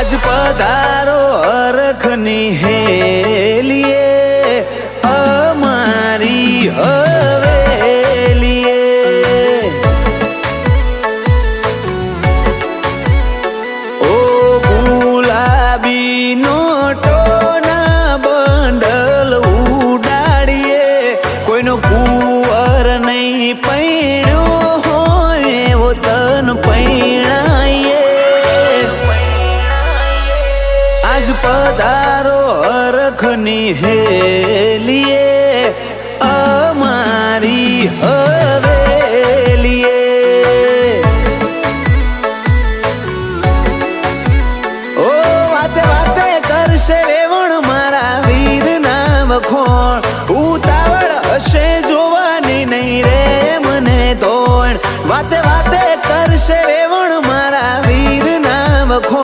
આજ પધારો અરખની હેલીએ અમારી હવેલીએ ઓ ગુલાબી નોટોના બંડલ ઉડાડીએ કોઈનો કુંવર નહીં પૈણ્યો હોય એવો તન પૈણાઈએ આજ પધારો અરખની હેલીએ